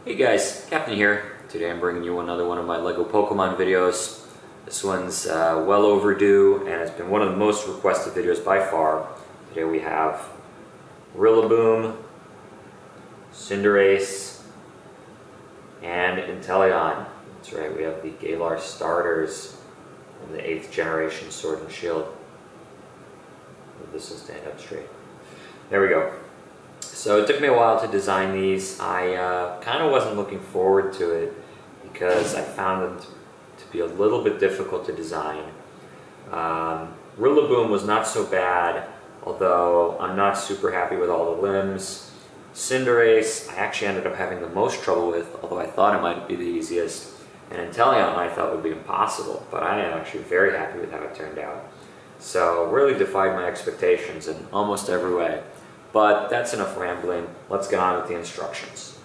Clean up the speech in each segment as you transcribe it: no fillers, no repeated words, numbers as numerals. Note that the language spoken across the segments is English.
Hey guys, Captain here. Today I'm bringing you another one of my LEGO Pokemon videos. This one's well overdue and it's been one of the most requested videos by far. Today we have Rillaboom, Cinderace, and Inteleon. That's right, we have the Galar starters from the 8th generation Sword and Shield. This will stand up straight. There we go. So it took me a while to design these. I kind of wasn't looking forward to it because I found them to be a little bit difficult to design. Rillaboom was not so bad, although I'm not super happy with all the limbs. Cinderace, I actually ended up having the most trouble with, although I thought it might be the easiest. And Inteleon I thought would be impossible, but I am actually very happy with how it turned out. So really defied my expectations in almost every way. But that's enough rambling. Let's get on with the instructions.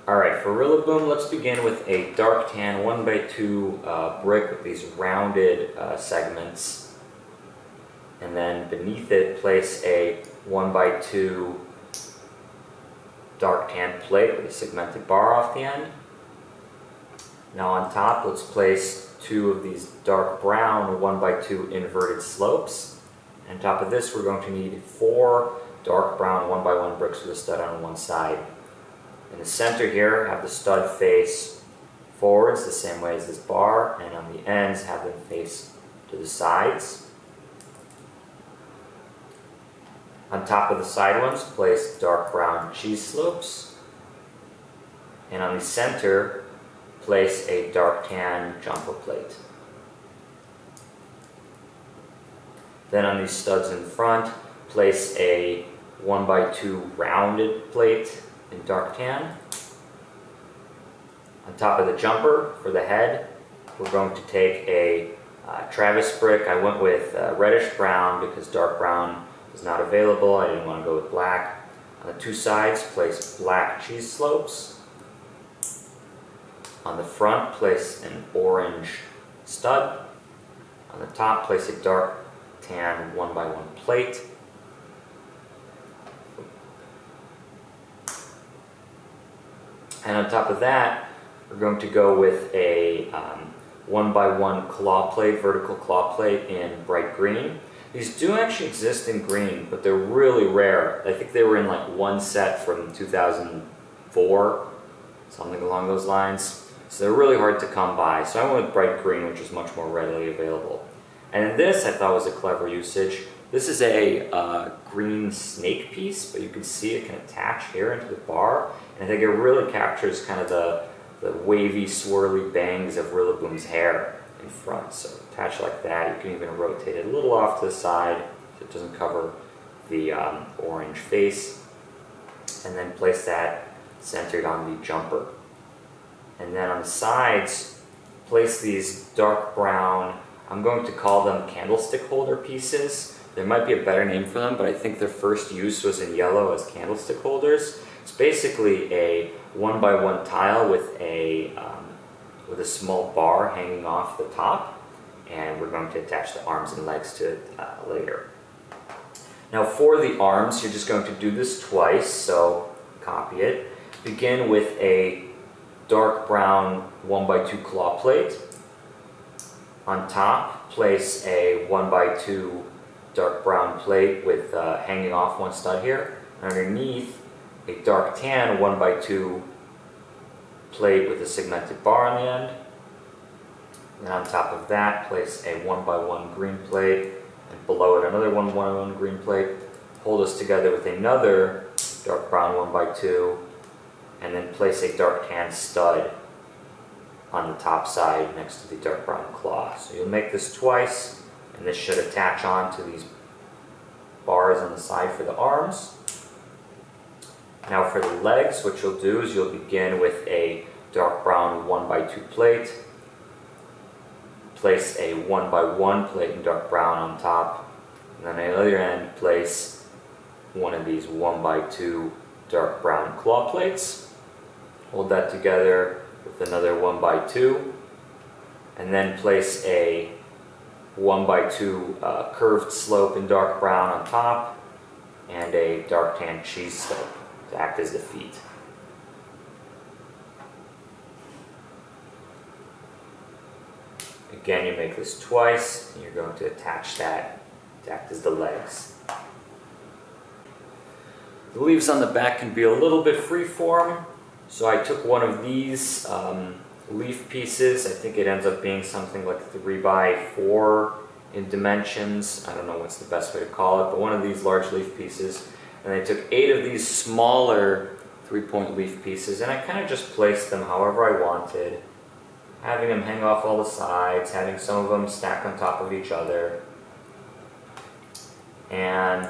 Alright, for Rillaboom, let's begin with a dark tan 1x2 brick with these rounded segments. And then beneath it, place a 1x2 dark tan plate with a segmented bar off the end. Now on top, let's place two of these dark brown 1x2 inverted slopes. On top of this, we're going to need 4 dark brown 1x1 bricks with a stud on one side. In the center here, have the stud face forwards the same way as this bar, and on the ends, have them face to the sides. On top of the side ones, place dark brown cheese slopes. And on the center, place a dark tan jumper plate. Then on these studs in front, place a 1x2 rounded plate in dark tan. On top of the jumper for the head, we're going to take a Travis brick. I went with reddish brown because dark brown was not available. I didn't want to go with black. On the two sides, place black cheese slopes. On the front, place an orange stud. On the top, place a dark tan 1x1 plate. And on top of that, we're going to go with a 1x1 claw plate, vertical claw plate in bright green. These do actually exist in green, but they're really rare. I think they were in like one set from 2004, something along those lines. So they're really hard to come by. So I went with bright green, which is much more readily available. And this I thought was a clever usage. This is a green snake piece, but you can see it can attach here into the bar. And I think it really captures kind of the wavy, swirly bangs of Rillaboom's hair in front. So attach like that. You can even rotate it a little off to the side so it doesn't cover the orange face. And then place that centered on the jumper. And then on the sides, place these dark brown, I'm going to call them candlestick holder pieces. There might be a better name for them, but I think their first use was in yellow as candlestick holders. It's basically a 1x1 tile with a small bar hanging off the top, and we're going to attach the arms and legs to it later. Now for the arms, you're just going to do this twice, so copy it. Begin with a dark brown 1x2 claw plate. On top, place a 1x2 dark brown plate with hanging off one stud here. Underneath, a dark tan 1x2 plate with a segmented bar on the end. And on top of that, place a 1x1 green plate, and below it another 1x1 green plate. Hold this together with another dark brown 1x2, and then place a dark tan stud on the top side next to the dark brown claw. So you'll make this twice, and this should attach onto these bars on the side for the arms. Now for the legs, what you'll do is you'll begin with a dark brown 1x2 plate, place a 1x1 plate in dark brown on top, and then on the other end place one of these 1x2 dark brown claw plates. Hold that together with another 1x2, and then place a 1x2 curved slope in dark brown on top, and a dark tan cheese slope to act as the feet. Again, you make this twice, and you're going to attach that to act as the legs. The leaves on the back can be a little bit freeform, so I took one of these leaf pieces. I think it ends up being something like 3 by 4 in dimensions. I don't know what's the best way to call it, but one of these large leaf pieces. And I took 8 of these smaller 3-point leaf pieces, and I kind of just placed them however I wanted, having them hang off all the sides, having some of them stack on top of each other. And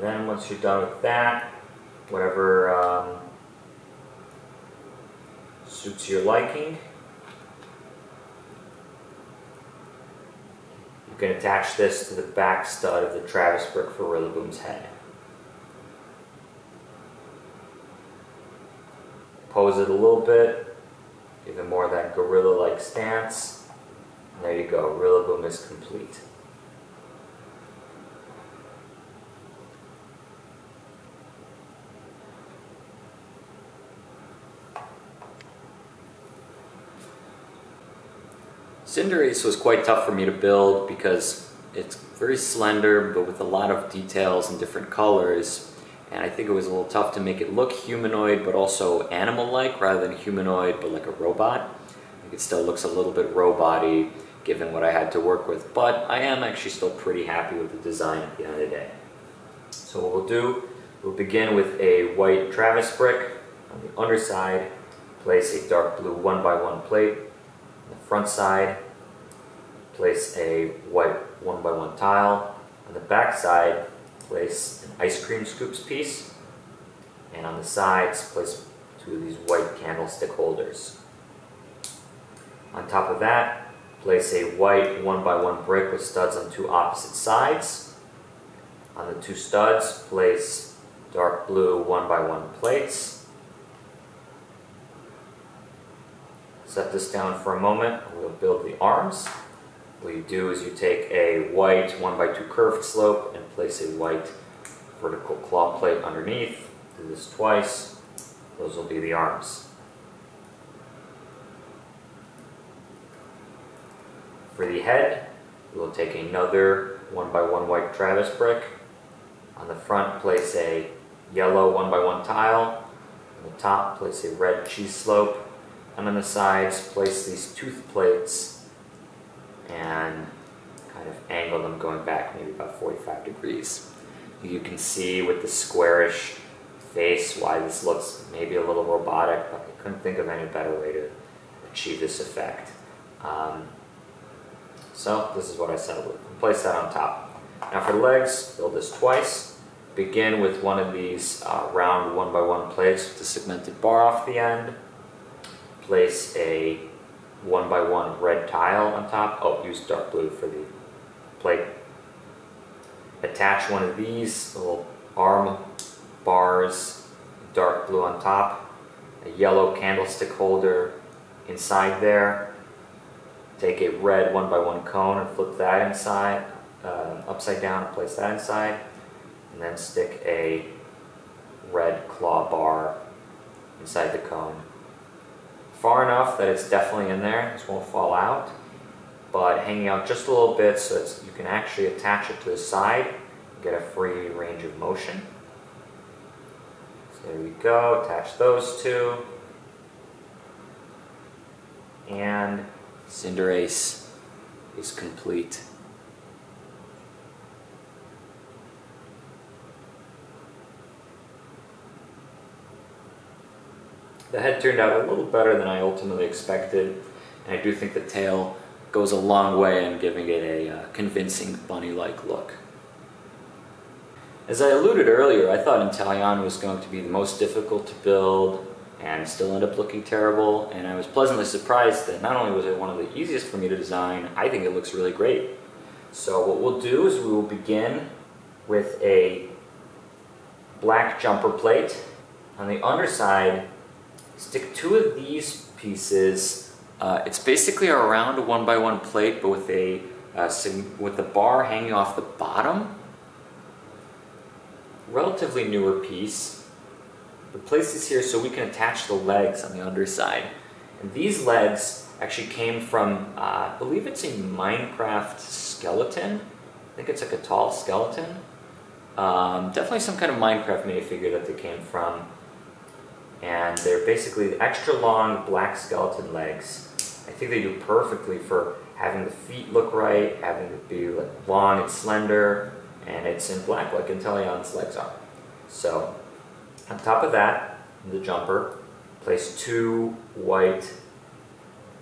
then once you're done with that, whatever suits your liking, you can attach this to the back stud of the Travis brick for Rillaboom's head. Pose it a little bit, give it more of that gorilla-like stance, and there you go, Rillaboom is complete. Cinderace was quite tough for me to build because it's very slender but with a lot of details and different colors, and I think it was a little tough to make it look humanoid but also animal-like rather than humanoid but like a robot. I think it still looks a little bit robot-y given what I had to work with, but I am actually still pretty happy with the design at the end of the day. So what we'll do, we'll begin with a white Travis brick. On the underside, place a dark blue 1x1 plate. On the front side, place a white 1x1 tile. On the back side, place an ice cream scoops piece. And on the sides, place 2 of these white candlestick holders. On top of that, place a white 1x1 brick with studs on 2 opposite sides. On the 2 studs, place dark blue 1x1 plates. Set this down for a moment, and we'll build the arms. What you do is you take a white 1x2 curved slope and place a white vertical claw plate underneath. Do this twice. Those will be the arms. For the head, we will take another 1x1 white Travis brick. On the front, place a yellow 1x1 tile. On the top, place a red cheese slope. And on the sides, place these tooth plates and kind of angle them going back maybe about 45 degrees. You can see with the squarish face why this looks maybe a little robotic, but I couldn't think of any better way to achieve this effect. So this is what I settled with. Place that on top. Now for the legs, build this twice. Begin with one of these round 1x1 plates with the segmented bar off the end. Place a 1x1 red tile on top. Oh, use dark blue for the plate. Attach one of these little arm bars, dark blue on top, a yellow candlestick holder inside there. Take a red 1x1 cone and flip that inside, upside down and place that inside. And then stick a red claw bar inside the cone. Far enough that it's definitely in there, this won't fall out, but hanging out just a little bit so that you can actually attach it to the side and get a free range of motion. So there we go, attach those 2. And Cinderace is complete. The head turned out a little better than I ultimately expected, and I do think the tail goes a long way in giving it a convincing bunny-like look. As I alluded earlier, I thought Inteleon was going to be the most difficult to build and still end up looking terrible, and I was pleasantly surprised that not only was it one of the easiest for me to design, I think it looks really great. So what we'll do is we will begin with a black jumper plate. On the underside, stick 2 of these pieces. It's basically a round 1x1 plate, but with the bar hanging off the bottom. Relatively newer piece. But place this here so we can attach the legs on the underside. And these legs actually came from, I believe it's a Minecraft skeleton. I think it's like a tall skeleton. Definitely some kind of Minecraft minifigure that they came from. And they're basically extra long black skeleton legs. I think they do perfectly for having the feet look right, having it be long and slender, and it's in black like Inteleon's legs are. So, on top of that, in the jumper, place 2 white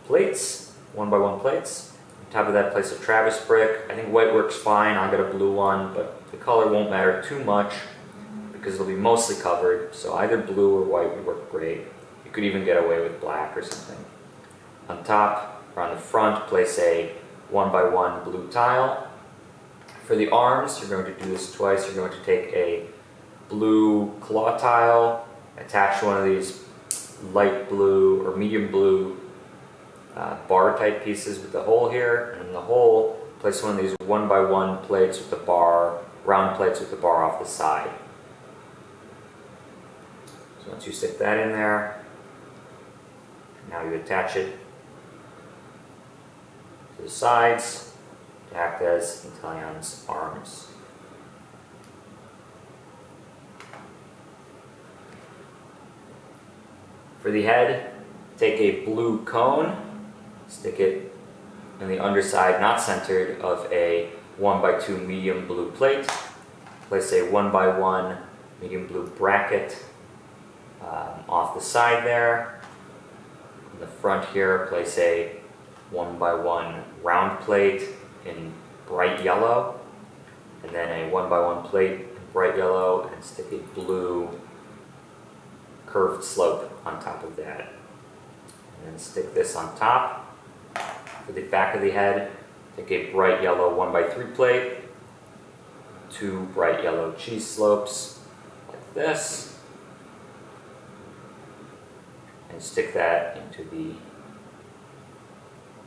plates, 1x1 plates. On top of that, place a Travis brick. I think white works fine. I got a blue one, but the color won't matter too much because it'll be mostly covered. So either blue or white would work great. You could even get away with black or something. On top, or on the front, place a 1x1 blue tile. For the arms, you're going to do this twice. You're going to take a blue claw tile, attach one of these light blue or medium blue bar type pieces with the hole here, and in the hole, place one of these 1x1 plates with the bar, round plates with the bar off the side. So once you stick that in there, now you attach it to the sides to act as Inteleon's arms. For the head, take a blue cone, stick it in the underside, not centered, of a 1x2 medium blue plate. Place a 1x1 medium blue bracket off the side there. In the front here, place a 1x1 round plate in bright yellow, and then a 1x1 plate in bright yellow, and stick a blue curved slope on top of that. And then stick this on top. For the back of the head, take a bright yellow 1x3 plate, 2 bright yellow cheese slopes like this, and stick that into the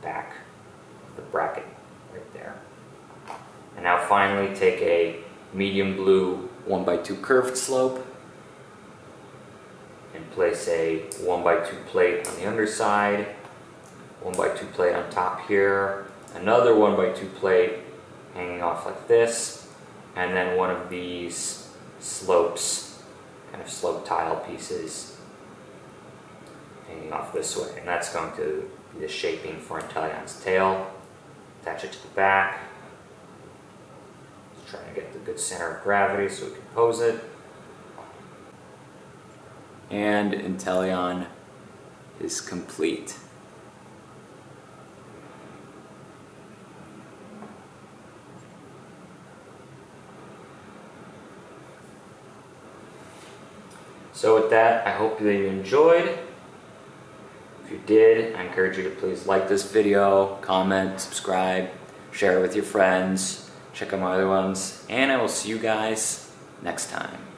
back of the bracket right there. And now finally take a medium blue 1x2 curved slope and place a 1x2 plate on the underside, 1x2 plate on top here, another 1x2 plate hanging off like this, and then one of these slopes, kind of slope tile pieces hanging off this way. And that's going to be the shaping for Inteleon's tail. Attach it to the back. Just trying to get the good center of gravity so we can pose it. And Inteleon is complete. So with that, I hope that you enjoyed. If you did, I encourage you to please like this video, comment, subscribe, share it with your friends, check out my other ones, and I will see you guys next time.